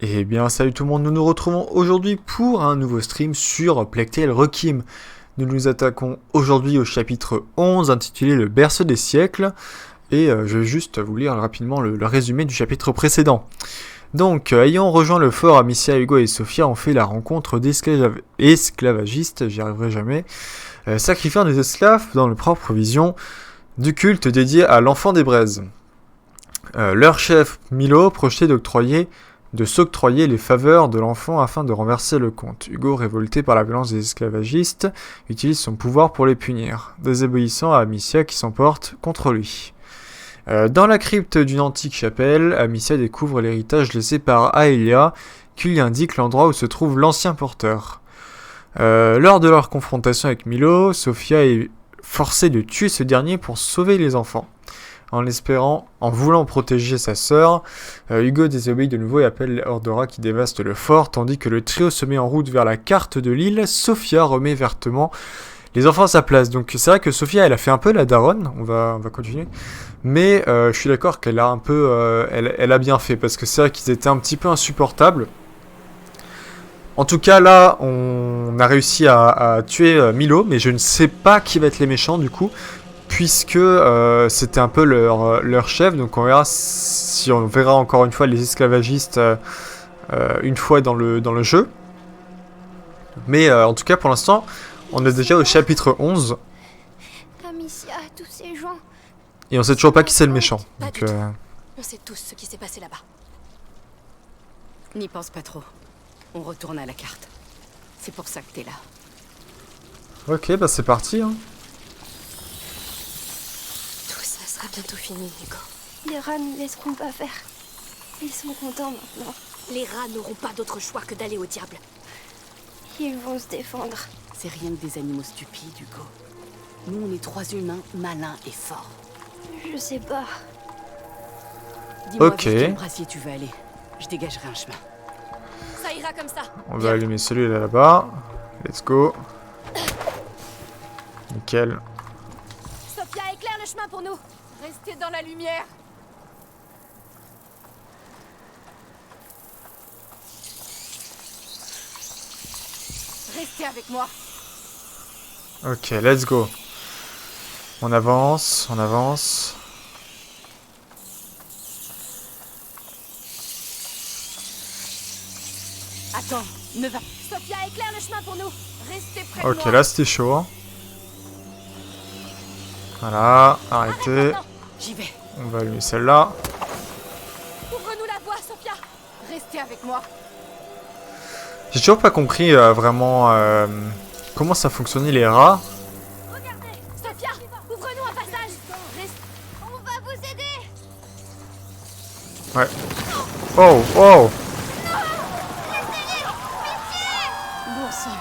Eh bien, salut tout le monde, nous nous retrouvons aujourd'hui pour un nouveau stream sur Plague Tale Requiem. Nous nous attaquons aujourd'hui au chapitre 11 intitulé Le berceau des siècles. Et je vais juste vous lire rapidement le résumé du chapitre précédent. Donc, ayant rejoint le fort, Amicia, Hugo et Sophia ont fait la rencontre d'esclavagistes, j'y arriverai jamais, sacrifiant des esclaves dans leur propre vision du culte dédié à l'enfant des braises. Leur chef, Milo, projetait de s'octroyer les faveurs de l'enfant afin de renverser le comte. Hugo, révolté par la violence des esclavagistes, utilise son pouvoir pour les punir, désobéissant à Amicia qui s'emporte contre lui. Dans la crypte d'une antique chapelle, Amicia découvre l'héritage laissé par Aelia, qui lui indique l'endroit où se trouve l'ancien porteur. Lors de leur confrontation avec Milo, Sophia est forcée de tuer ce dernier pour sauver les enfants. En voulant protéger sa sœur, Hugo désobéit de nouveau et appelle Ordora qui dévaste le fort, tandis que le trio se met en route vers la carte de l'île. Sophia remet vertement les enfants à sa place. Donc c'est vrai que Sophia, elle a fait un peu la daronne, on va continuer, mais je suis d'accord qu'elle a un peu, elle a bien fait, parce que c'est vrai qu'ils étaient un petit peu insupportables. En tout cas, là, on a réussi à tuer Milo, mais je ne sais pas qui va être les méchants du coup, puisque c'était un peu leur chef, donc on verra si on verra encore une fois les esclavagistes une fois dans le jeu. Mais en tout cas, pour l'instant, on est déjà au chapitre 11. Amicia, tous ces gens. Et on sait toujours pas qui c'est le méchant. Donc, On sait tous ce qui s'est passé là-bas. N'y pense pas trop. On retourne à la carte. C'est pour ça que t'es là. Ok, bah c'est parti. Hein. Tout ça sera bientôt fini, Hugo. Les rats ne laisseront pas faire. Ils sont contents maintenant. Les rats n'auront pas d'autre choix que d'aller au diable. Ils vont se défendre. C'est rien que des animaux stupides, Hugo. Nous, on est trois humains malins et forts. Je sais pas. Dis-moi Ok. vers quel brasier tu veux aller. Je dégagerai un chemin. Ça ira comme ça. On va allumer celui-là là-bas. Let's go. Nickel. Sophia, éclaire le chemin pour nous. Restez dans la lumière. Restez avec moi. Ok, let's go. On avance, on avance. Attends, ne va. Sophia, éclaire le chemin pour nous. Restez près de Ok, moi. là c'était chaud. Hein. Voilà, arrêtez. Maintenant. J'y vais. On va allumer celle-là. Ouvre-nous la voie, Sophia. Restez avec moi. J'ai toujours pas compris vraiment comment ça fonctionnait les rats. Regardez, Sophia, ouvre-nous un passage. Reste. On va vous aider. Ouais. Oh, oh. Bon sang.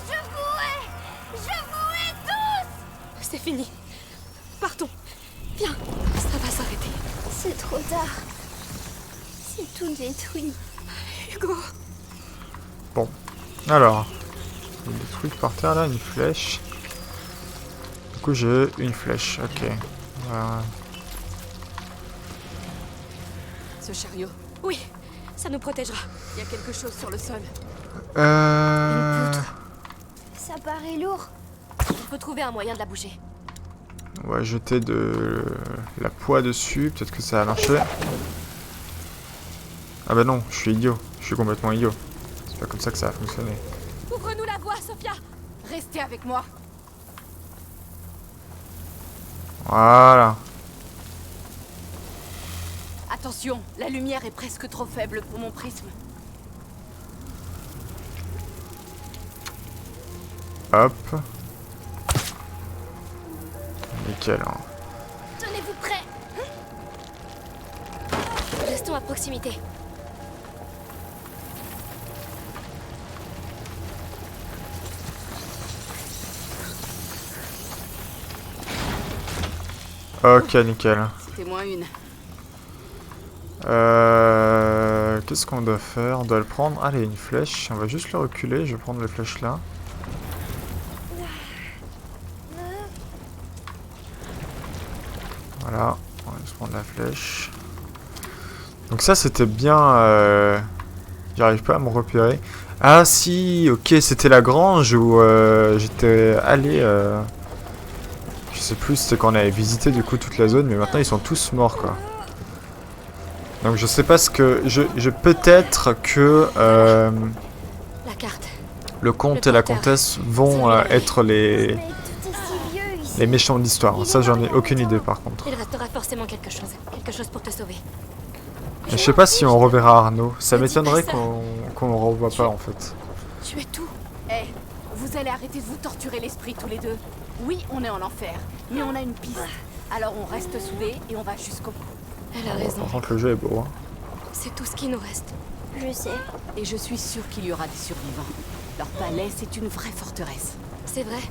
Je vous hais tous. C'est fini. Partons. Viens, ça va s'arrêter. C'est trop tard. C'est tout détruit. Hugo. Bon. Alors. Il y a des trucs par terre là, une flèche. Du coup j'ai une flèche, ok. Voilà. Ce chariot. Oui, ça nous protégera. Il y a quelque chose sur le sol. Euh... Ça paraît lourd. On peut trouver un moyen de la bouger. On va jeter de la poix dessus, peut-être que ça va marcher. Ah bah non, je suis idiot. Je suis complètement idiot. C'est pas comme ça que ça va fonctionner. Ouvre-nous la voie, Sophia. Restez avec moi. Voilà. Attention, la lumière est presque trop faible pour mon prisme. Hop. Nickel. Hein. Tenez-vous prêts. Restons à proximité. Ok, nickel. C'était moins une. Qu'est-ce qu'on doit faire? On doit le prendre. Allez, une flèche. On va juste le reculer. Je vais prendre les flèches là. Voilà. On va juste prendre la flèche. Donc ça c'était bien... J'arrive pas à me repérer. Ah si, ok, c'était la grange où j'étais allé... Je sais plus, c'était quand on avait visité du coup toute la zone, mais maintenant ils sont tous morts quoi. Donc je sais pas ce que... Je peut-être que La carte. le comte et la comtesse vont être les Mais tout est si vieux ici. méchants de l'histoire. Ça j'en ai aucune idée par contre. Il restera forcément quelque chose pour te sauver. Je sais pas si on reverra Arnaud. Ça Ne dis m'étonnerait pas ça. qu'on le revoie pas en fait. Tu es tout. Eh, vous allez arrêter de vous torturer l'esprit tous les deux. Oui, on est en enfer, mais on a une piste. Alors on reste soudés et on va jusqu'au bout. Elle a raison. Par contre le jeu est beau. Hein. C'est tout ce qui nous reste. Je sais. Et je suis sûre qu'il y aura des survivants. Leur palais, c'est une vraie forteresse. C'est vrai.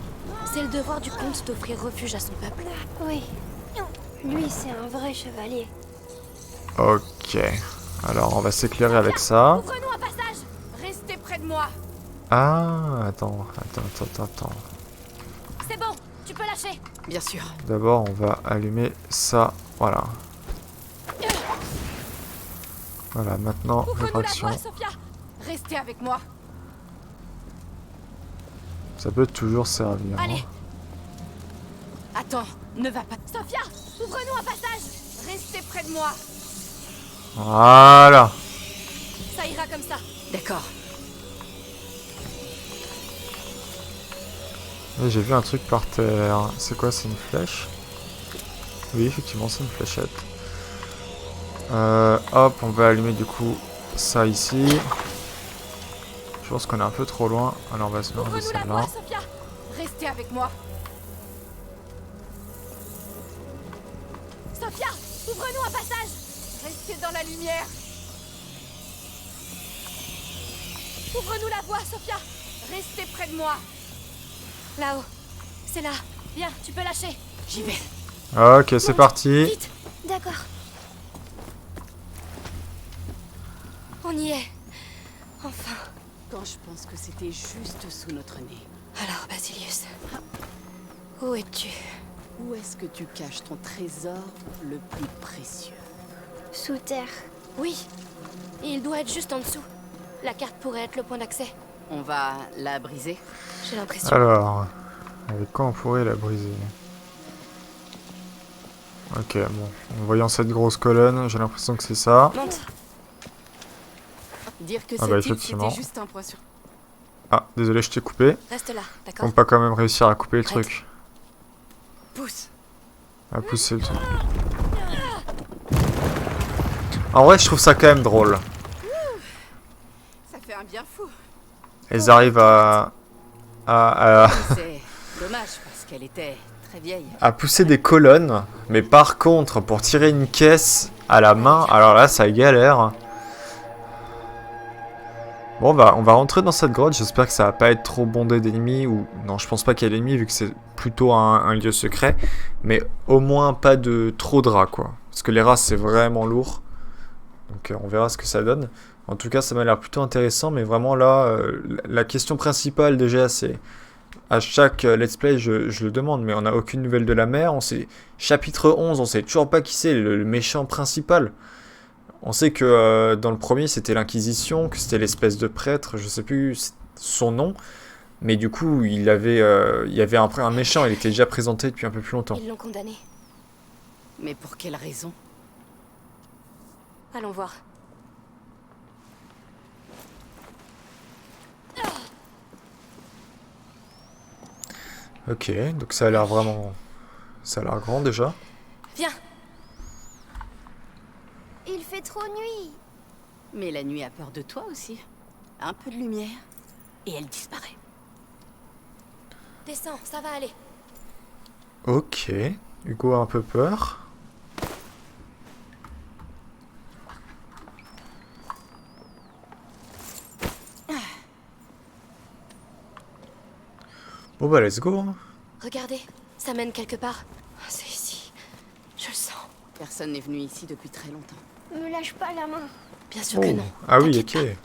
C'est le devoir du comte d'offrir refuge à son peuple. Oui. Lui, c'est un vrai chevalier. Ok. Alors on va s'éclairer avec ça. Ouvre-nous un passage. Restez près de moi. Ah, attends. C'est bon, tu peux lâcher. Bien sûr. D'abord on va allumer ça. Voilà. Voilà, maintenant Ouvre-nous la réfraction. voie, Sophia. Restez avec moi. Ça peut toujours servir. Hein. Allez. Attends, ne va pas. Sophia, ouvre-nous un passage. Restez près de moi. Voilà. Ça ira comme ça. D'accord. Et j'ai vu un truc par terre. C'est quoi, c'est une flèche? Oui, effectivement, c'est une fléchette. Hop, on va allumer du coup ça ici. Je pense qu'on est un peu trop loin. Alors on va se mettre de Ouvre-nous la celle-là. voie, Sophia. Restez avec moi. Sophia, ouvre-nous un passage. Restez dans la lumière. Ouvre-nous la voie, Sophia. Restez près de moi. Là-haut. C'est là. Bien, tu peux lâcher. J'y vais. Ok, c'est parti. Vite. D'accord. On y est. Enfin. Quand je pense que c'était juste sous notre nez. Alors, Basilius. Où es-tu? Où est-ce que tu caches ton trésor le plus précieux? Sous terre. Oui. Il doit être juste en dessous. La carte pourrait être le point d'accès. On va la briser. J'ai l'impression. Alors, avec quoi on pourrait la briser? Ok, bon. En voyant cette grosse colonne, j'ai l'impression que c'est ça. Monte. Dire que Ah bah, cette île, effectivement. c'était juste un point sur... Ah, désolé, je t'ai coupé. Reste là, d'accord? On peut quand même réussir à couper le Prête. truc. Pousse. À pousser le truc. En vrai, je trouve ça quand même drôle. Ça fait un bien fou. Ils arrivent à C'est dommage parce qu'elle était très vieille. pousser des colonnes, mais par contre, pour tirer une caisse à la main, alors là, ça galère. Bon, on va rentrer dans cette grotte. J'espère que ça va pas être trop bondé d'ennemis. Ou non, je pense pas qu'il y ait d'ennemis vu que c'est plutôt un lieu secret. Mais au moins pas de trop de rats, quoi. Parce que les rats, c'est vraiment lourd. Donc on verra ce que ça donne. En tout cas, ça m'a l'air plutôt intéressant. Mais vraiment là, la question principale déjà, c'est... À chaque let's play, je le demande, mais on n'a aucune nouvelle de la mer. On sait, chapitre 11, on sait toujours pas qui c'est le méchant principal. On sait que dans le premier, c'était l'Inquisition, que c'était l'espèce de prêtre, je sais plus son nom. Mais du coup, il y avait un méchant, il était déjà présenté depuis un peu plus longtemps. Ils l'ont condamné. Mais pour quelle raison? Allons voir. Ok, donc ça a l'air vraiment... Ça a l'air grand déjà. Viens. Il fait trop nuit. Mais la nuit a peur de toi aussi. Un peu de lumière, et elle disparaît. Descends, ça va aller. Ok, Hugo a un peu peur. Bon bah let's go. Regardez, ça mène quelque part. C'est ici. Je le sens. Personne n'est venu ici depuis très longtemps. Me lâche pas la main. Bien sûr que non. Ah oui, T'inquiète ok.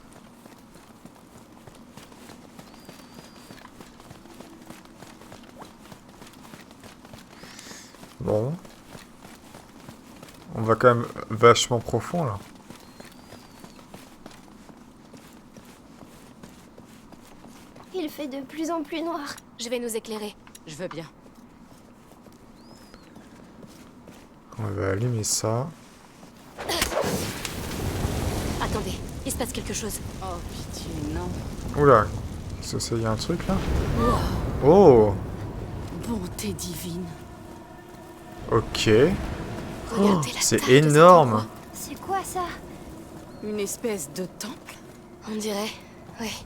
Bon. On va quand même vachement profond là. Il fait de plus en plus noir. Je vais nous éclairer. Je veux bien. On va allumer ça. Attendez, il se passe quelque chose. Oh pitié, non. Oula, qu'est-ce que c'est? Y a un truc là? Oh! Bonté divine. Ok. Regardez la C'est taille de cet énorme! endroit. C'est quoi ça? Une espèce de temple. On dirait. Oui.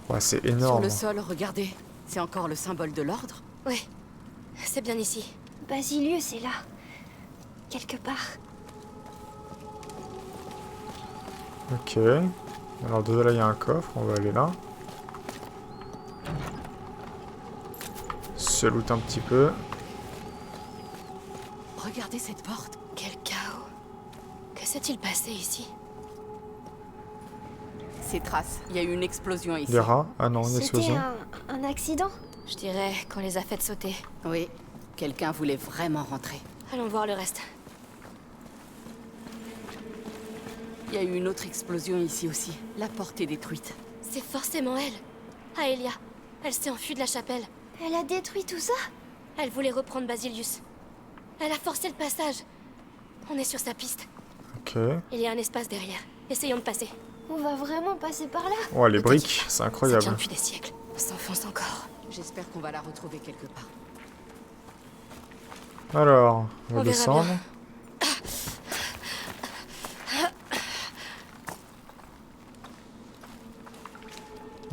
Ouais, c'est Sur énorme. le sol, regardez. C'est encore le symbole de l'ordre. Oui. C'est bien ici. Basilius est là. Quelque part. Ok. Alors de là, il y a un coffre. On va aller là. Se loot un petit peu. Regardez cette porte. Quel chaos. Que s'est-il passé ici? Ces traces. Il y a eu une explosion ici. Des rats? Ah non, une C'était explosion. un accident? Je dirais qu'on les a faites sauter. Oui. Quelqu'un voulait vraiment rentrer. Allons voir le reste. Il y a eu une autre explosion ici aussi. La porte est détruite. C'est forcément elle. Aelia. Elle s'est enfuie de la chapelle. Elle a détruit tout ça? Elle voulait reprendre Basilius. Elle a forcé le passage. On est sur sa piste. Ok. Il y a un espace derrière. Essayons de passer. On va vraiment passer par là? Oh, les Ne te briques, dis pas. c'est Ça incroyable. tient depuis des siècles. On s'enfonce encore. J'espère qu'on va la retrouver quelque part. Alors, on va On verra descendre. bien.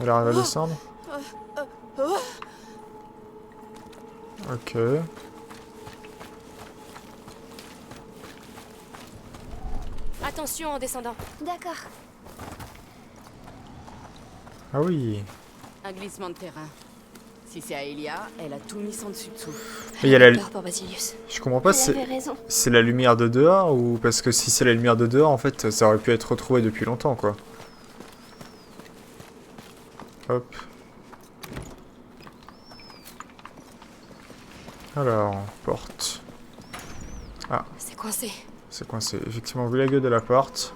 Alors, elle va descendre. Ok. Attention en descendant. D'accord. Ah oui. Un glissement de terrain. Si c'est Aelia, elle a tout mis sans dessus-dessous. Mais il y a la... peur pour Basilius. Je comprends pas, Elle avait raison. c'est la lumière de dehors ou... Parce que si c'est la lumière de dehors, en fait, ça aurait pu être retrouvé depuis longtemps, quoi. Hop. Alors, porte. C'est coincé. C'est coincé. Effectivement, vu la gueule de la porte.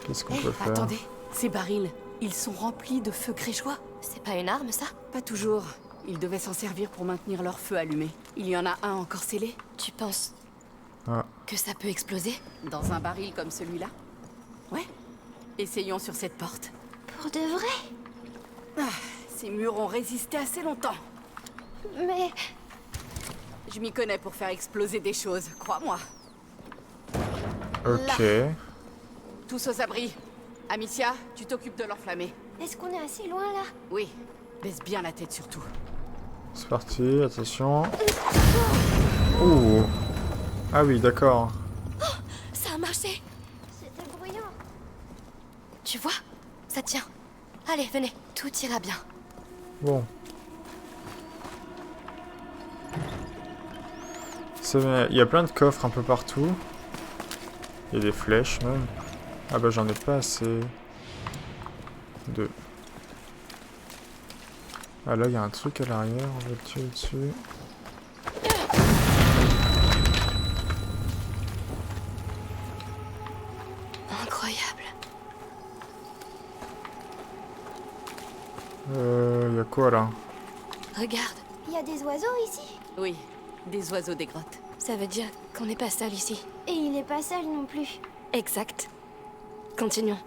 Qu'est-ce qu'on Hé, peut faire? attendez. Ces barils, ils sont remplis de feu créchois. C'est pas une arme, ça? Pas toujours. Ils devaient s'en servir pour maintenir leur feu allumé. Il y en a un encore scellé. Tu penses Ah. que ça peut exploser? Dans un baril comme celui-là. Ouais. Essayons sur cette porte. Pour de vrai? Ces murs ont résisté assez longtemps. Mais Je m'y connais pour faire exploser des choses, crois-moi. Ok. Tous aux abris. Amicia, tu t'occupes de l'enflammer. est-ce qu'on est assez loin là? Oui. Baisse bien la tête surtout. C'est parti, attention. Ouh. Ah oui, d'accord. Ça a marché. C'était bruyant. Tu vois? Ça tient. Allez, venez. Tout ira bien. Bon. C'est bien. Il y a plein de coffres un peu partout. Il y a des flèches même. Ah bah j'en ai pas assez. Deux. Ah là il y a un truc à l'arrière, on va le tuer dessus. Incroyable. Il y a quoi là? Regarde. Il y a des oiseaux ici? Oui. Des oiseaux des grottes. Ça veut dire qu'on n'est pas seul ici. Et il n'est pas seul non plus. Exact. Continuons.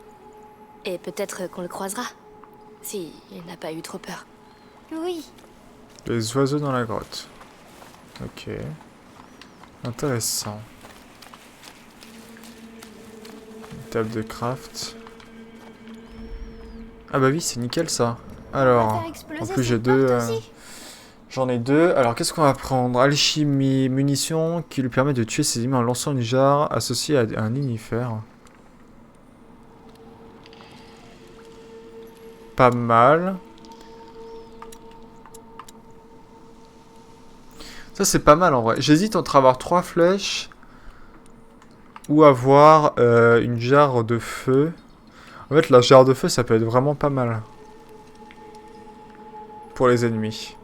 Et peut-être qu'on le croisera. Si il n'a pas eu trop peur. Oui. Les oiseaux dans la grotte. Ok. Intéressant. Une table de craft. Ah bah oui, c'est nickel ça. On va Alors, faire exploser en plus j'ai cette deux. porte aussi. J'en ai deux. Alors qu'est-ce qu'on va prendre? Alchimie, munitions qui lui permet de tuer ses ennemis en lançant une jarre associée à un ignifère. Pas mal. Ça c'est pas mal en vrai. J'hésite entre avoir 3 flèches ou avoir une jarre de feu. En fait la jarre de feu ça peut être vraiment pas mal. Pour les ennemis.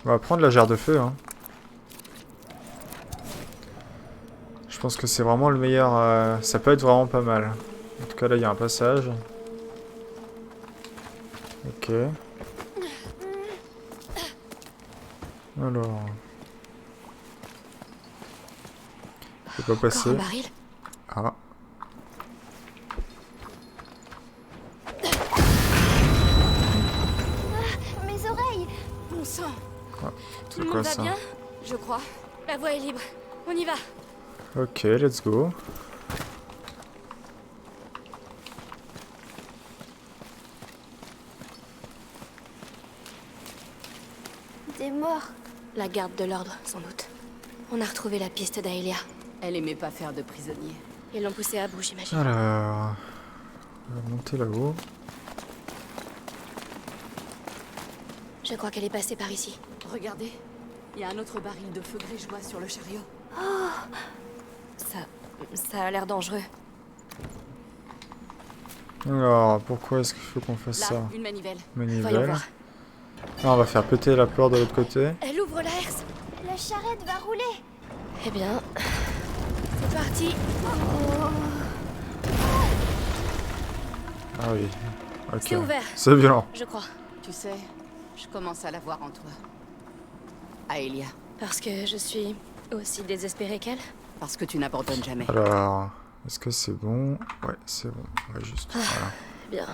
On va prendre la jarre de feu. Hein. Je pense que c'est vraiment le meilleur. Ça peut être vraiment pas mal. En tout cas, là, il y a un passage. Ok. Alors. Je peux pas passer. Encore un baril. Ah. Mes oreilles. Bon sang. Ah, Tout c'est le quoi monde va ça? bien? Je crois. La voie est libre. On y va. Ok, let's go. Des morts. La garde de l'ordre, sans doute. On a retrouvé la piste d'Aelia. Elle aimait pas faire de prisonniers. Ils l'ont poussée à bout, j'imagine. Alors. On va monter là-haut. Je crois qu'elle est passée par ici. Regardez, il y a un autre baril de feu grégeois sur le chariot. Ça a l'air dangereux. Alors, pourquoi est-ce qu'il faut qu'on fasse Là, ça? une manivelle. Voyons Manivelle. voir. Ah, on va faire péter la porte de l'autre côté. Elle ouvre la herse. La charrette va rouler. Eh bien, c'est parti. Ah oui. Ok. C'est ouvert. C'est violent. Je crois. Tu sais, je commence à la voir en toi. Aelia, Parce que je suis aussi désespérée qu'elle. parce que tu n'abandonnes jamais. Alors, est-ce que c'est bon? Ouais, c'est bon. On va juste. Voilà. Bien.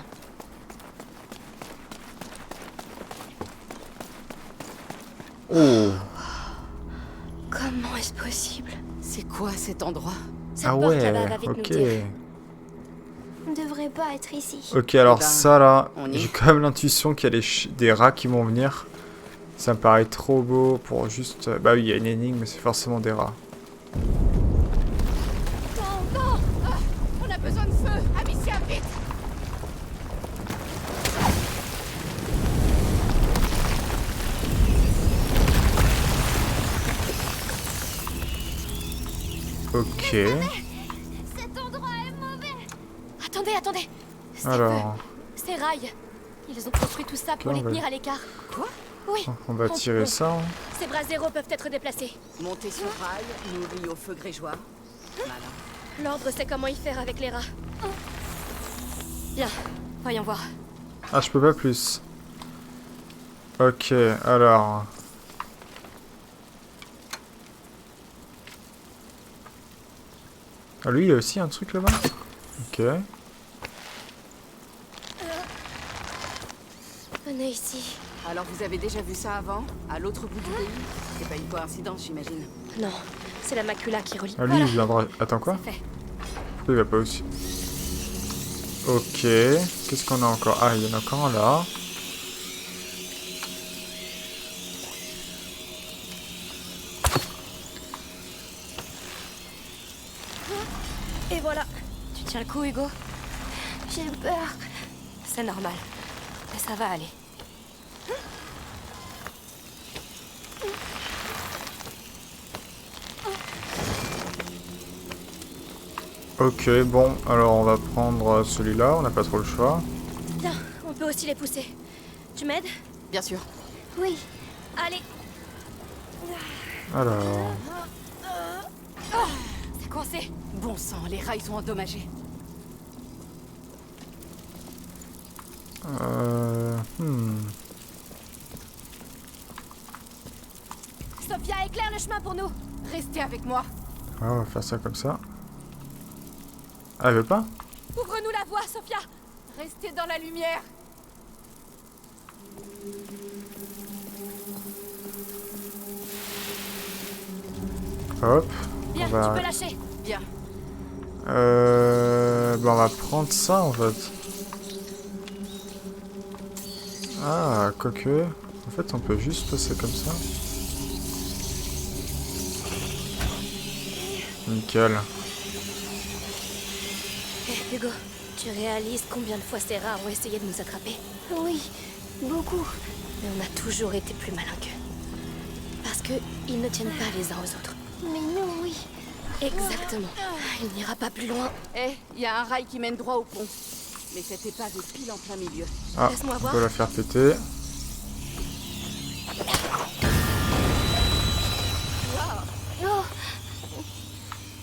Oh! Comment est-ce possible? C'est quoi cet endroit? Cette Ah porte ouais, là-bas va vite nous ok. dire. On devrait pas être ici. Ok, alors Eh ben, ça là, on y j'ai est. quand même l'intuition qu'il y a des rats qui vont venir. Ça me paraît trop beau pour juste... Bah oui, il y a une énigme, mais c'est forcément des rats. On a besoin de feu! Amicia, vite! Ok. Cet endroit est mauvais. Attendez. C'est Alors, Ces rails. Ils ont construit tout ça pour Ok, les on va- tenir à l'écart. Quoi? Oui. on va tirer ça. Hein. Ces bras zéro peuvent être déplacés. Monter sur rail, nourri au feu grégeois. Malin. L'ordre sait comment y faire avec les rats. Bien, voyons voir. Ah, je peux pas plus. Ok, alors... Ah, lui, il y a aussi un truc là-bas? Ok. Venez ici. Alors vous avez déjà vu ça avant? À l'autre bout du pays? C'est pas une coïncidence, j'imagine. Non, c'est la macula qui relie. Ah, lui, Voilà, il viendra... Attends, quoi? c'est fait. Pourquoi il va pas aussi? Ok. Qu'est-ce qu'on a encore? Ah, il y en a encore un là. Et voilà. Tu tiens le coup, Hugo? J'ai peur. C'est normal. Mais ça va aller. Ok, bon, alors on va prendre celui-là, on n'a pas trop le choix. Bien, on peut aussi les pousser. Tu m'aides? Bien sûr. Oui. Allez, Alors... c'est coincé. Bon sang, les rails sont endommagés. Hmm... Sophia, éclaire le chemin pour nous. Restez avec moi. Ah, on va faire ça comme ça. Ah, elle veut pas? Ouvre-nous la voie, Sophia. Restez dans la lumière. Hop. Bien, On va- tu peux lâcher. Bien. Bah on va prendre ça en fait. Ah, quoique. En fait, on peut juste passer comme ça. Nickel. Hé, Hugo, tu réalises combien de fois ces rats ont essayé de nous attraper? Oui. Beaucoup. Mais on a toujours été plus malins qu'eux. Parce que ils ne tiennent pas les uns aux autres. Mais nous, oui. Exactement. Il n'ira pas plus loin. Eh, il y a un rail qui mène droit au pont. Mais cette épave est pile en plein milieu. Ah, Laisse-moi on voir. peut la faire péter. Oh,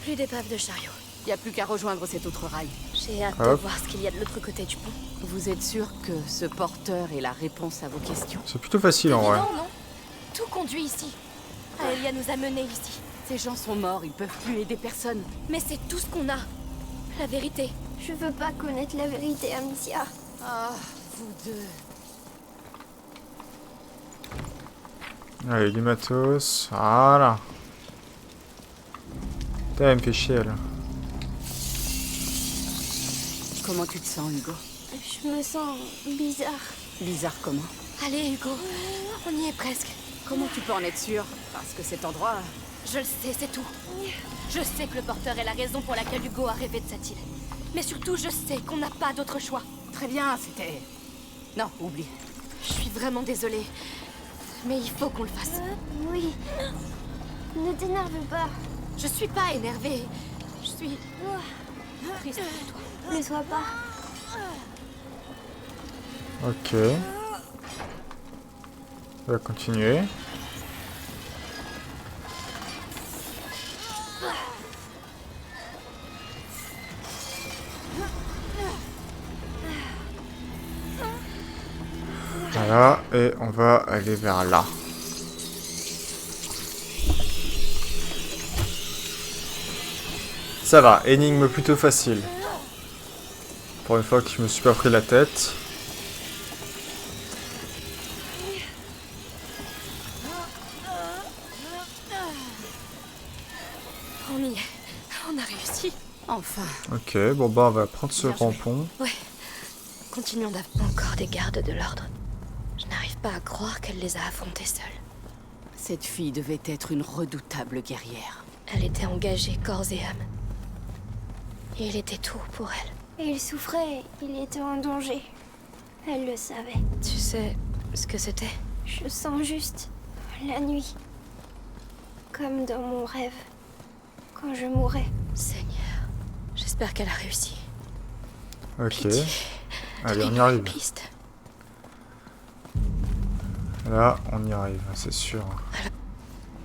Plus d'épave de chariot. Y a plus qu'à rejoindre cet autre rail. J'ai hâte de Hop. voir ce qu'il y a de l'autre côté du pont. Vous êtes sûr que ce porteur est la réponse à vos questions? C'est plutôt facile en vrai. Évident, non? Tout conduit ici. Aelia nous a menés ici. Ces gens sont morts, ils peuvent plus aider personne. Mais c'est tout ce qu'on a. La vérité. je veux pas connaître la vérité, Amicia. Ah, vous deux. Allez, du matos. Voilà. Putain, elle me fait chier elle. Comment tu te sens, Hugo? Je me sens bizarre. Bizarre comment? Allez, Hugo. On y est presque. Comment tu peux en être sûr? Parce que cet endroit... Je le sais, c'est tout. Je sais que le porteur est la raison pour laquelle Hugo a rêvé de cette île. Mais surtout, je sais qu'on n'a pas d'autre choix. Très bien, c'était... Non, oublie. Je suis vraiment désolée. Mais il faut qu'on le fasse. Oui. Ne t'énerve pas. Je suis pas énervée. Je suis triste pour toi. Ne sois pas. Ok. On va continuer. Voilà, et on va aller vers là. Ça va, énigme plutôt facile. Pour une fois que je me suis pas pris la tête. On y est. On a réussi. Enfin. Ok, bon bah on va prendre ce Bien joué. rampon. Ouais. Continuons d'avoir encore des gardes de l'ordre. Je n'arrive pas à croire qu'elle les a affrontés seule. Cette fille devait être une redoutable guerrière. Elle était engagée corps et âme. Et il était tout pour elle. Il souffrait, il était en danger. Elle le savait. Tu sais ce que c'était? Je sens juste la nuit. Comme dans mon rêve. Quand je mourais. Seigneur, j'espère qu'elle a réussi. Ok. Pitié. Allez, on y Donne-lui arrive. une piste. Là, on y arrive, c'est sûr.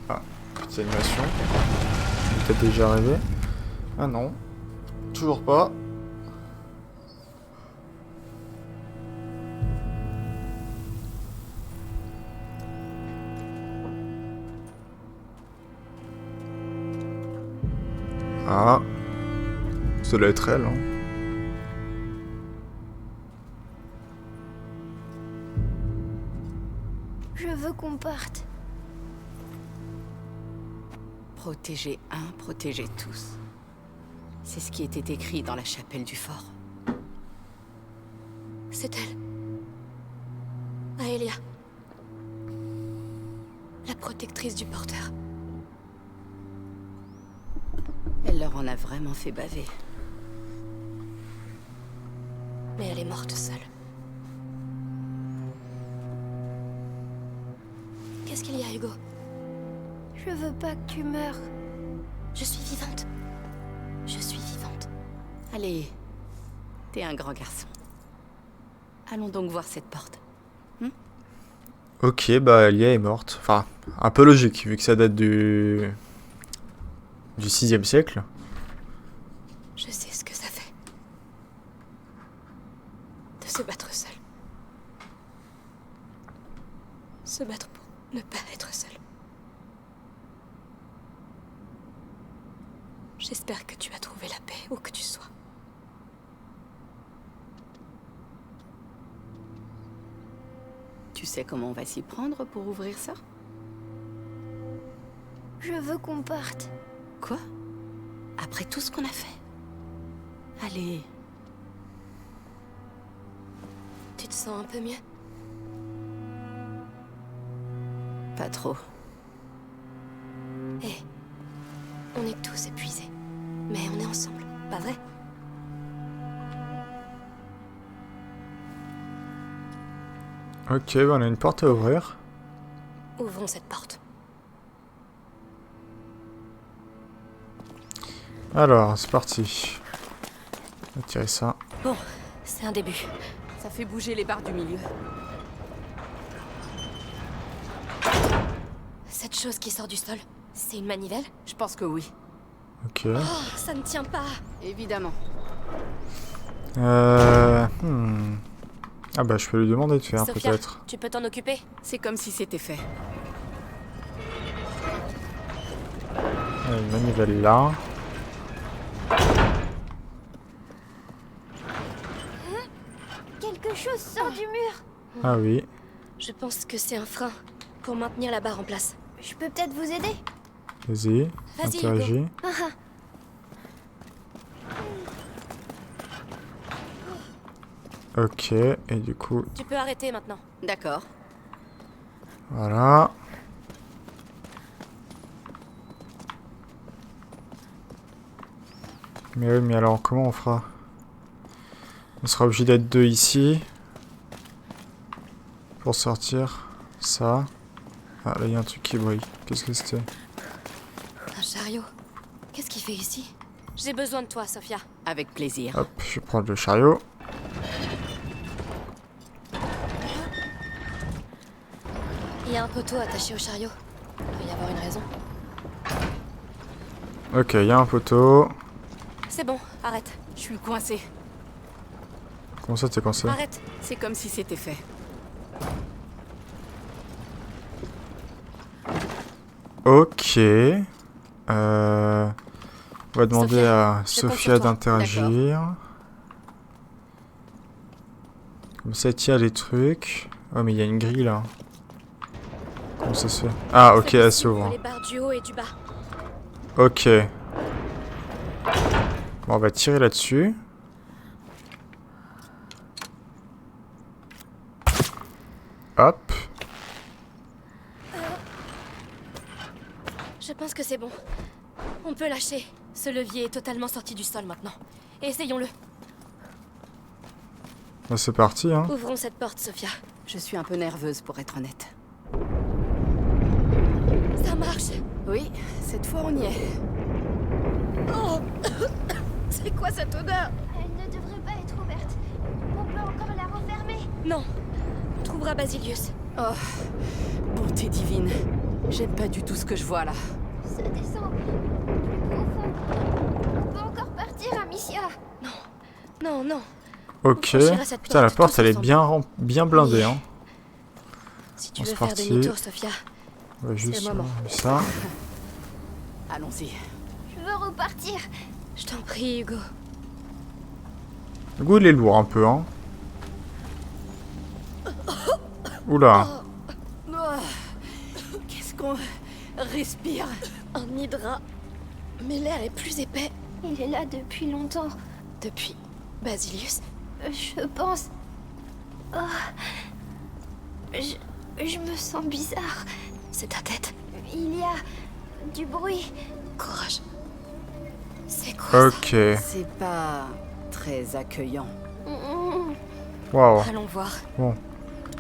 Ah, petite animation. C'est peut-être déjà arrivé. Ah non. Toujours pas. Ah. Ça doit être elle, hein. Je veux qu'on parte. Protéger un, protéger tous. C'est ce qui était écrit dans la chapelle du fort. C'est elle. Aelia. La protectrice du porteur. Elle leur en a vraiment fait baver. Mais elle est morte seule. Qu'est-ce qu'il y a, Hugo? Je veux pas que tu meurs. Je suis vivante. Je suis vivante. Allez, t'es un grand garçon. Allons donc voir cette porte. Ok, bah Aelia est morte. Enfin, un peu logique, vu que ça date du 6e siècle. Je sais ce que ça fait. De se battre seule. Se battre pour ne pas être seule. J'espère que tu as trouvé la paix où que tu sois. Tu sais comment on va s'y prendre pour ouvrir ça? Je veux qu'on parte. Quoi? Après tout ce qu'on a fait? Allez, Tu te sens un peu mieux? pas trop. Hé, on est tous épuisés. Mais on est ensemble, pas vrai? Ok, bah on a une porte à ouvrir. Ouvrons cette porte. Alors, c'est parti. On va tirer ça. Bon, c'est un début. Ça fait bouger les barres du milieu. Cette chose qui sort du sol. C'est une manivelle? Je pense que oui. Ok. Oh, ça ne tient pas. Évidemment. Ah bah je peux lui demander de faire Sophia, peut-être. tu peux t'en occuper? C'est comme si c'était fait. Une manivelle là. Quelque chose sort du mur. Ah oui. Je pense que c'est un frein pour maintenir la barre en place. Je peux peut-être vous aider? Vas-y. Vas-y, Interagis. Ah ah. Ok. Et du coup, Tu peux arrêter maintenant. D'accord. voilà. Mais oui, mais alors comment on fera? On sera obligé d'être deux ici. Pour sortir. Ça. Ah là il y a un truc qui brille. Qu'est-ce que c'était? Un chariot. Qu'est-ce qu'il fait ici? J'ai besoin de toi, Sophia. Avec plaisir. Hop, je vais prendre le chariot. Il y a un poteau attaché au chariot. Il doit y avoir une raison. Ok, il y a un poteau. C'est bon, arrête. Je suis coincée. Comment ça t'es coincé? Arrête. C'est comme si c'était fait. Ok. On va demander Sophia, à je compte Sophia sur toi. d'interagir. Comme ça, il tire des trucs. Oh, mais il y a une grille là. Comment ça se fait? Ah, ok, Fais elle ici pour s'ouvre. les barres du haut et du bas. Ok. Bon, on va tirer là-dessus. Hop. Je pense que c'est bon. On peut lâcher. Ce levier est totalement sorti du sol maintenant. Essayons-le. Bah, c'est parti, hein. Ouvrons cette porte, Sophia. Je suis un peu nerveuse pour être honnête. Ça marche. Oui, cette fois on y est. Oh c'est quoi cette odeur? Elle ne devrait pas être ouverte. On peut encore la refermer. Non. On trouvera Basilius. Oh, bonté divine. J'aime pas du tout ce que je vois là. Ça descend plus profond. On peut encore partir, Amicia. Non, non. Ok. franchira cette Putain, la porte porte, tous elle est ensemble. bien blindée, Oui. hein. Si tu On veux se faire partit. demi-tour, Sophia. On va juste le moment. ça. Allons-y. Je veux repartir. Je t'en prie, Hugo. Le goût, il est lourd un peu, hein. Oula. Oh, qu'est-ce qu'on respire? Un hydra. Mais l'air est plus épais. Il est là depuis longtemps. Depuis Basilius. Je pense... Oh. Je me sens bizarre. C'est ta tête. Il y a du bruit. Courage. C'est quoi Ok. C'est pas très accueillant. Mm. Waouh. ça? Allons voir. Bon.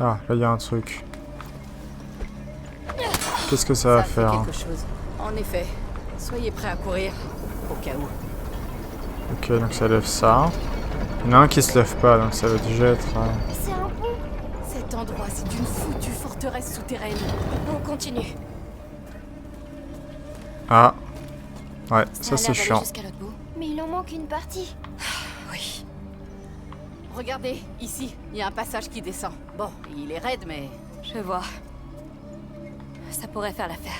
Ah, là, il y a un truc. Qu'est-ce que ça va fait faire? quelque chose. En effet, soyez prêts à courir, au cas où. Ok, donc ça lève ça. Il y en a un qui se lève pas, donc ça va déjà être... C'est un pont. Cet endroit, c'est une foutue forteresse souterraine. On continue. Ah. Ouais, Ça ça a c'est l'air d'aller chiant. jusqu'à l'autre bout. Mais il en manque une partie. Oui. Regardez, ici, il y a un passage qui descend. Bon, il est raide, mais... Je vois. Ça pourrait faire l'affaire.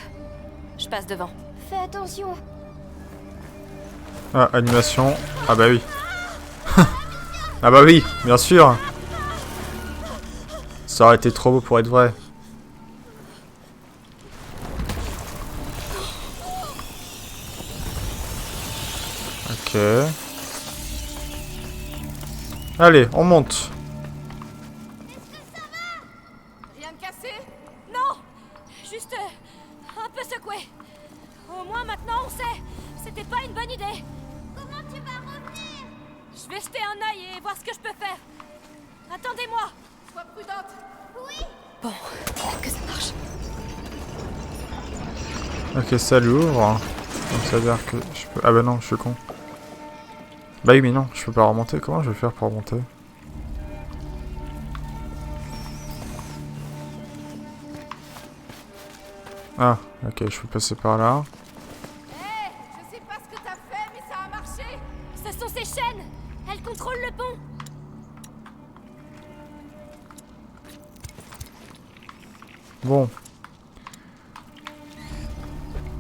Je passe devant. Fais attention. Ah, animation. Ah bah oui. Ah bah oui, bien sûr. Ça aurait été trop beau pour être vrai. Ok. Allez, on monte. Rien de cassé? Non. Juste un peu secoué. Au moins maintenant on sait. C'était pas une bonne idée. Comment tu vas revenir? Je vais jeter un œil et voir ce que je peux faire. Attendez-moi. Sois prudente. Oui. Bon, peut-être que ça marche. Ok, ça l'ouvre. Donc ça veut dire que je peux... Ah bah non, je suis con. Bah oui, mais non, je peux pas remonter. Comment je vais faire pour remonter? Ah, Ok, je peux passer par là. Hé, je sais pas ce que t'as fait, mais ça a marché. Ce sont ces chaînes. Elles contrôlent le pont. Bon.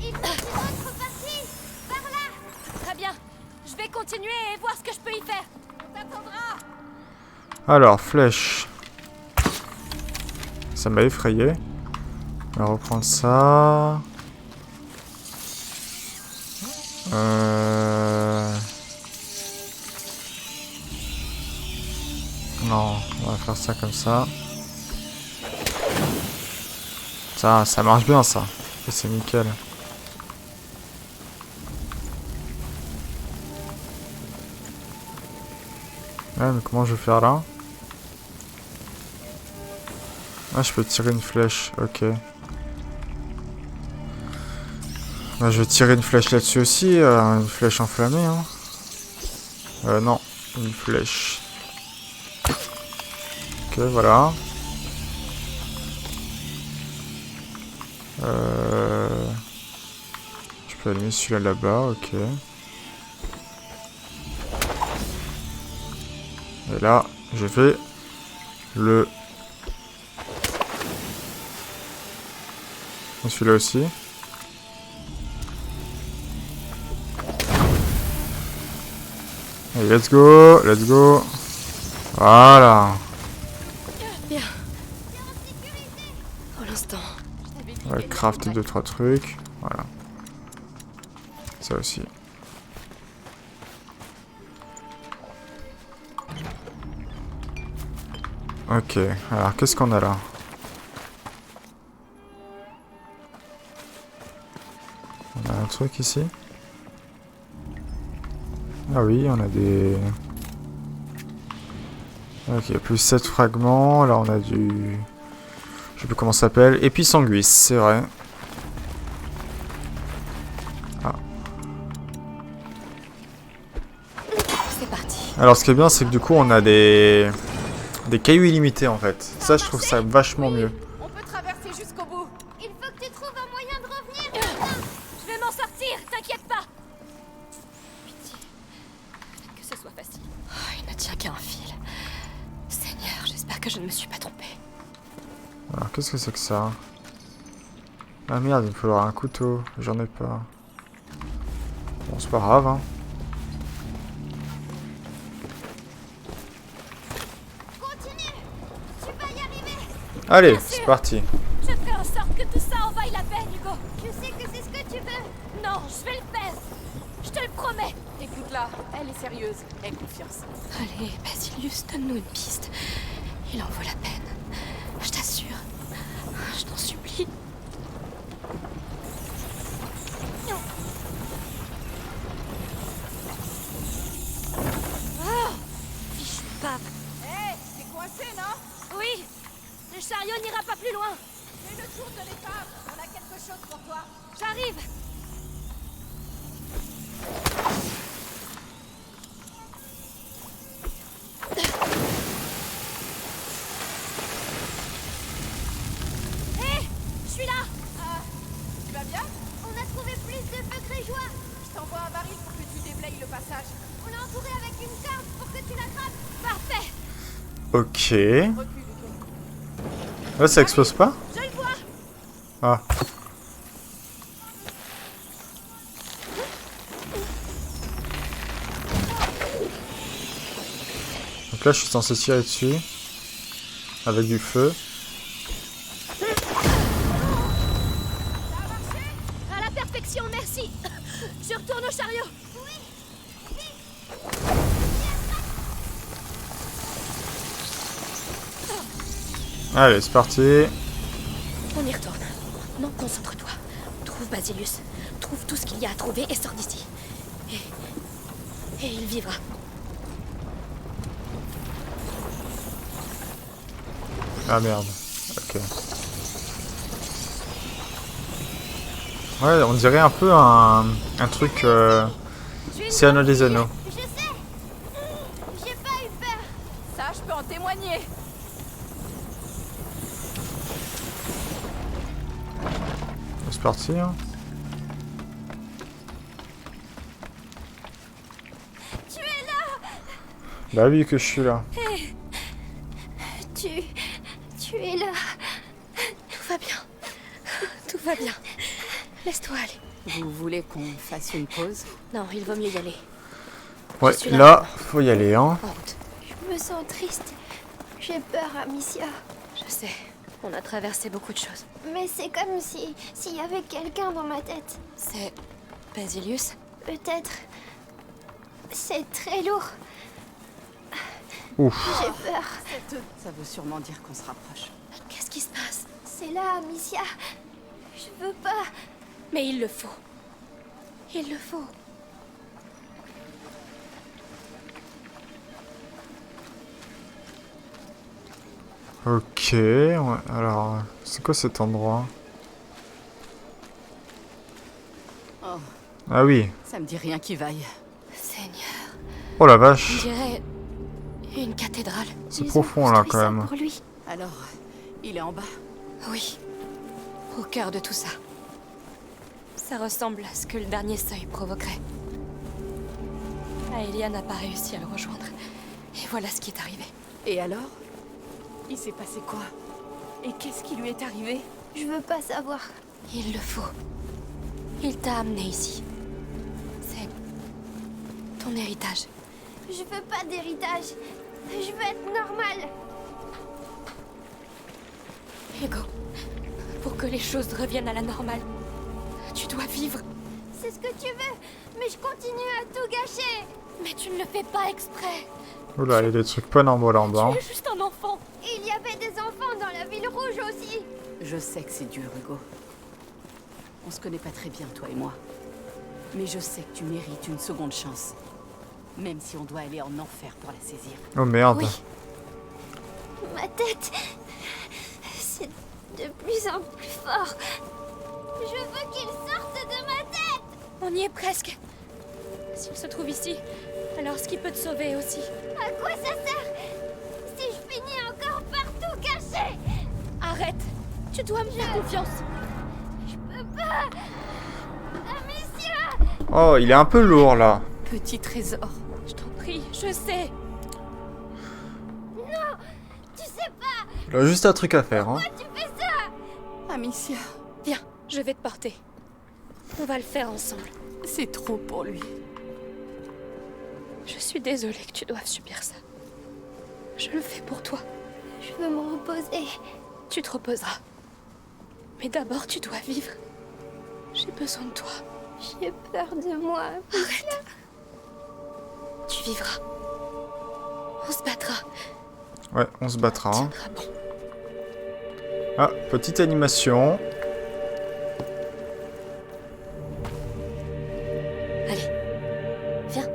Il faut une autre partie. Par là. Très bien. Je vais continuer et voir ce que je peux y faire. On t'attendra. Alors, flèche. Ça m'a effrayé. On va reprendre ça. Non, on va faire ça comme ça. Ça marche bien ça. C'est nickel. Ouais, mais comment je vais faire là? Ah, je peux tirer une flèche, ok. Bah, je vais tirer une flèche là-dessus aussi, une flèche enflammée, hein. Non, une flèche. Ok, voilà. Je peux allumer celui-là là-bas, ok. Et là, je vais le... Celui-là aussi. Allez, let's go, let's go. Voilà. Bien. Pour l'instant. On va crafter 2-3 trucs. Voilà. Ça aussi. Ok, alors qu'est-ce qu'on a là? On a un truc ici. Ah oui, on a des... Ok, plus 7 fragments. Là, on a du... Je sais plus comment ça s'appelle. Épice anguisse, c'est vrai. Ah. C'est parti. Alors, ce qui est bien, c'est que du coup, on a des cailloux illimités, en fait. Ça, je trouve ça vachement mieux. On peut traverser jusqu'au bout. Il faut que tu trouves un moyen de revenir. Je vais m'en sortir, t'inquiète pas. Pitié. Que ce soit facile. Oh, il ne tient qu'à un fil. Seigneur, j'espère que je ne me suis pas trompée. Alors, qu'est-ce que c'est que ça? Ah merde, il me faudra un couteau. J'en ai pas. Bon, c'est pas grave, hein. Continue. Tu vas y arriver. Allez, Bien c'est sûr. parti. Je ferai en sorte que tout ça en vaille la peine, Hugo. Je sais que c'est ce que tu veux. Non, je vais le faire. Je te le promets. Écoute-la, elle est sérieuse. Aie confiance. Allez, Basilius, donne-nous une piste. Il en vaut la peine. Je t'assure. Je t'en supplie. Fichu pape. Hé, t'es coincé, non? Oui. Le chariot n'ira pas plus loin. Fais le tour de l'épave. On a quelque chose pour toi. J'arrive. Hé, je suis là. Tu vas bien? On a trouvé plus de feux grégeois. Je t'envoie un baril pour que tu déblayes le passage. On l'a entouré avec une corde pour que tu l'attrapes. Parfait. Ok. Recule, Hugo. Là, ça explose pas? Je le vois. Ah. Donc là, je suis censé tirer dessus. Avec du feu. À la perfection, merci. Je retourne au chariot. Allez, c'est parti. On y retourne. Non, concentre-toi. Trouve Basilius. Trouve tout ce qu'il y a à trouver et sors d'ici. Et il vivra. Ah merde. Ok. Ouais, on dirait un peu un truc... C'est Anneau des Anneaux. Je sais. J'ai pas eu peur. Ça, je peux en témoigner. C'est parti. Hein. Tu es là! Bah oui que je suis là. Hey. Tu es là. Tout va bien. Tout va bien. Laisse-toi aller. Vous voulez qu'on fasse une pause? Non, il vaut mieux y aller. Ouais, suis là là, maintenant. faut y aller, hein. En route. Je me sens triste. J'ai peur, Amicia. Je sais, on a traversé beaucoup de choses. Mais c'est comme s'il y avait quelqu'un dans ma tête. C'est Basilius? Peut-être. C'est très lourd. Ouf. J'ai peur. Ça veut sûrement dire qu'on se rapproche. Qu'est-ce qui se passe? C'est là, Amicia. Je veux pas. Mais il le faut. Il le faut. Ok, ouais, alors, c'est quoi cet endroit? Oh, Ah oui. ça me dit rien qui vaille. Seigneur, Oh la on vache. dirait une cathédrale. C'est Ils ont profond là construit quand ça même. pour lui. Alors, il est en bas. Oui, au cœur de tout ça. Ça ressemble à ce que le dernier seuil provoquerait. Aelia n'a pas réussi à le rejoindre. Et voilà ce qui est arrivé. Et alors? Il s'est passé quoi? Et qu'est-ce qui lui est arrivé? Je veux pas savoir. Il le faut. Il t'a amené ici. C'est ton héritage. Je veux pas d'héritage. Je veux être normale. Hugo, pour que les choses reviennent à la normale, tu dois vivre. C'est ce que tu veux. Mais je continue à tout gâcher. Mais tu ne le fais pas exprès. Oula, il y a des trucs pas normaux là en bas. Tu es juste un enfant. Il y avait des enfants dans la ville rouge aussi. Je sais que c'est dur, Hugo. On se connaît pas très bien, toi et moi. Mais je sais que tu mérites une seconde chance. Même si on doit aller en enfer pour la saisir. Oh merde. Oui, Ma tête. C'est de plus en plus fort. Je veux qu'il sorte de ma tête. on y est presque. S'il se trouve ici, alors ce qui peut te sauver aussi. À quoi ça sert si je finis encore par tout gâcher? Arrête. Tu dois me faire confiance. Je peux pas. Amicia. Oh, il est un peu lourd là. Petit trésor. Je t'en prie, je sais. Non, tu sais pas. Il a juste un truc à faire, hein. Tu fais ça. Amicia, Viens, je vais te porter. On va le faire ensemble. c'est trop pour lui. Je suis désolée que tu doives subir ça. Je le fais pour toi. Je veux me reposer. Tu te reposeras. Mais d'abord, tu dois vivre. J'ai besoin de toi. J'ai peur de moi. Arrête. Tu vivras. On se battra. Ouais, on se battra. Hein. Tiendra bon. Ah, petite animation. Allez, viens.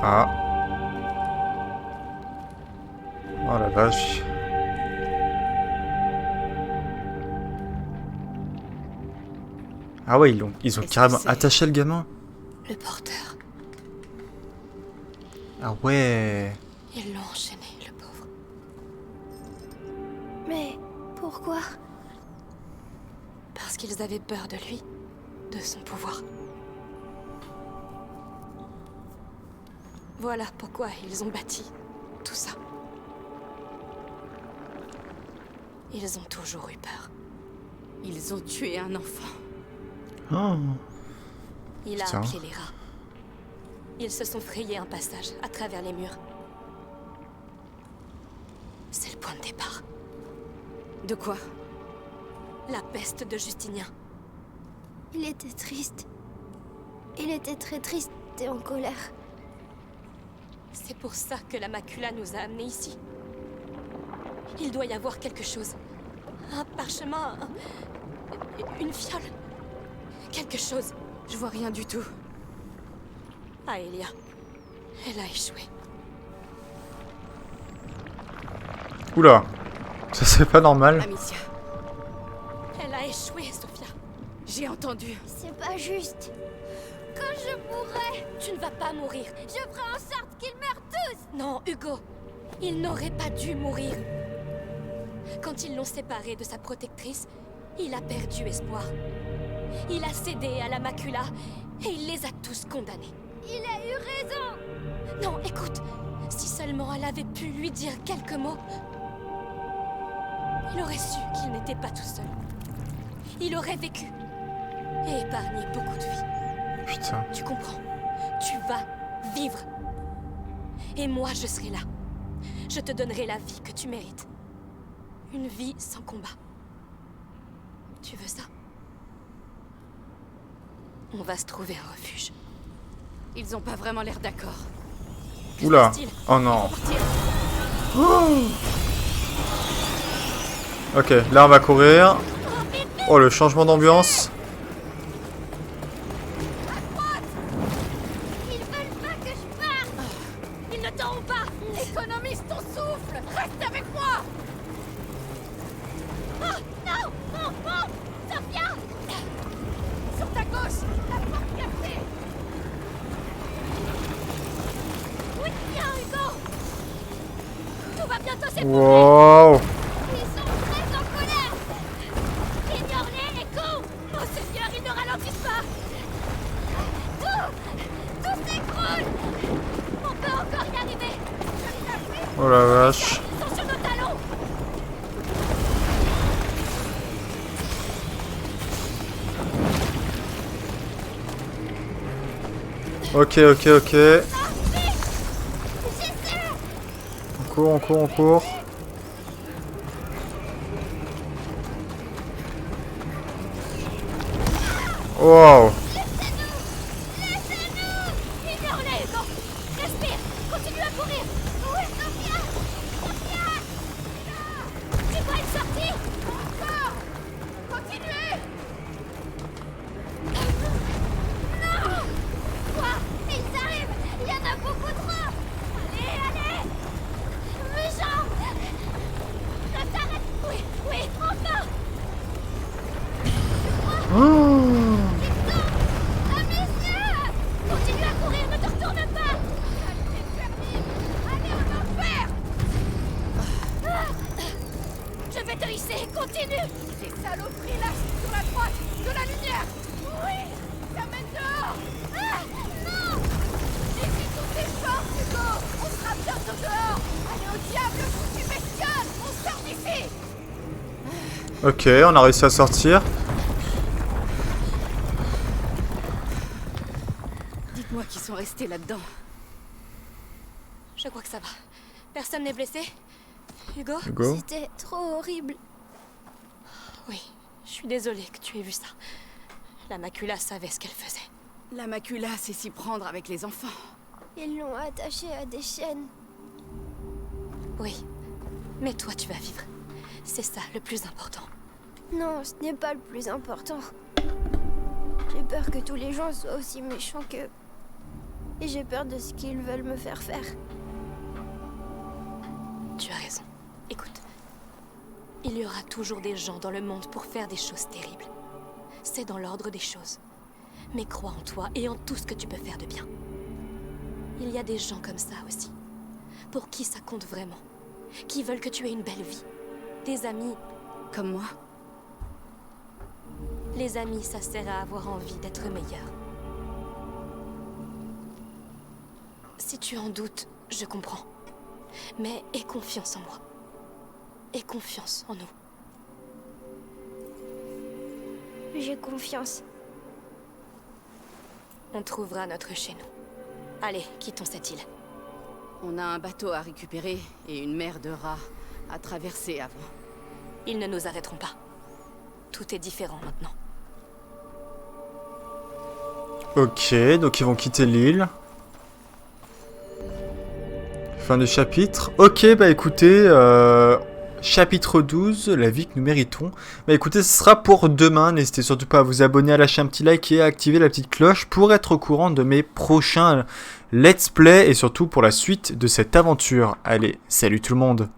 Ah. Oh la vache. Ah ouais, ils ont Est-ce que carrément c'est- attaché le gamin. Le porteur. Ah ouais. Ils l'ont enchaîné, le pauvre. Mais pourquoi? Parce qu'ils avaient peur de lui, de son pouvoir. Voilà pourquoi ils ont bâti tout ça. Ils ont toujours eu peur. Ils ont tué un enfant. Oh. Il a Putain. appelé les rats. Ils se sont frayés un passage à travers les murs. C'est le point de départ. De quoi? La peste de Justinien. Il était triste. Il était très triste et en colère. C'est pour ça que la macula nous a amenés ici. Il doit y avoir quelque chose. Un parchemin, une fiole. Quelque chose. Je vois rien du tout. Aelia. Elle a échoué. Oula. Ça c'est pas normal. Amicia, Elle a échoué, Sophia. J'ai entendu. C'est pas juste. Quand je mourrai, Tu ne vas pas mourir. je ferai en sorte qu'ils meurent tous. Non, Hugo. Il n'aurait pas dû mourir. Quand ils l'ont séparé de sa protectrice, il a perdu espoir. Il a cédé à la macula et il les a tous condamnés. Il a eu raison. Non, écoute, si seulement elle avait pu lui dire quelques mots, il aurait su qu'il n'était pas tout seul. Il aurait vécu et épargné beaucoup de vies. Putain. Tu comprends? Tu vas vivre. Et moi, je serai là. Je te donnerai la vie que tu mérites. Une vie sans combat. Tu veux ça? On va se trouver un refuge. Ils ont pas vraiment l'air d'accord. Oula. Style. Oh non. Partir. Ok, là on va courir. Oh, le changement d'ambiance. Ils veulent pas que je parte. Ils ne t'auront pas. Économise ton souffle. Reste avec moi. Non, oh, Sophia. Sur ta gauche. La porte cassée. Oui, bien, Hugo. Tout va bientôt s'effondrer. Wow. Ils sont très en colère. Ignore-les, Echo. Oh Seigneur, ils ne ralentissent pas. Tout s'écroule. On peut encore y arriver. Oh la vache. Ils sont sur nos talons. Ok, ok, ok. On court, on court, on court. Wow. Ignore-les, Hugo. Respire. Continue à courir. Où est Sophia? Tu vois une sortie? Encore. Continuez. Quoi? Ils arrivent. Il y en a beaucoup trop. Allez. Mes jambes. Je t'arrête. Oui, enfin. À mes yeux. Continue à courir, ne te retourne pas. Allez, on va faire. Je vais te hisser, continue. Ces saloperies là sur la droite. De la lumière. Oui. Ça mène dehors. Non. Défie toutes tes forces, Hugo. On sera bientôt dehors. Allez au diable, foutu bestiole. On sort d'ici. Ok, on a réussi à sortir. Dites-moi qu'ils sont restés là-dedans. Je crois que ça va. Personne n'est blessé? Hugo? Hugo. C'était trop horrible. Oui, je suis désolée que tu aies vu ça. La macula savait ce qu'elle faisait. La macula sait s'y prendre avec les enfants. Ils l'ont attaché à des chaînes. Oui, mais toi tu vas vivre. C'est ça le plus important. Non, ce n'est pas le plus important. J'ai peur que tous les gens soient aussi méchants qu'eux. Et j'ai peur de ce qu'ils veulent me faire faire. Tu as raison. Écoute, il y aura toujours des gens dans le monde pour faire des choses terribles. C'est dans l'ordre des choses. Mais crois en toi et en tout ce que tu peux faire de bien. Il y a des gens comme ça aussi, pour qui ça compte vraiment, qui veulent que tu aies une belle vie. Des amis. Comme moi. Les amis, ça sert à avoir envie d'être meilleur. Si tu en doutes, je comprends. Mais aie confiance en moi. Aie confiance en nous. J'ai confiance. On trouvera notre chez nous. Allez, quittons cette île. On a un bateau à récupérer et une mer de rats à traverser avant. Ils ne nous arrêteront pas. Tout est différent maintenant. Ok, donc ils vont quitter l'île. Fin du chapitre. Ok, bah écoutez, chapitre 12, la vie que nous méritons. Bah écoutez, ce sera pour demain. N'hésitez surtout pas à vous abonner, à lâcher un petit like et à activer la petite cloche pour être au courant de mes prochains let's play et surtout pour la suite de cette aventure. Allez, salut tout le monde!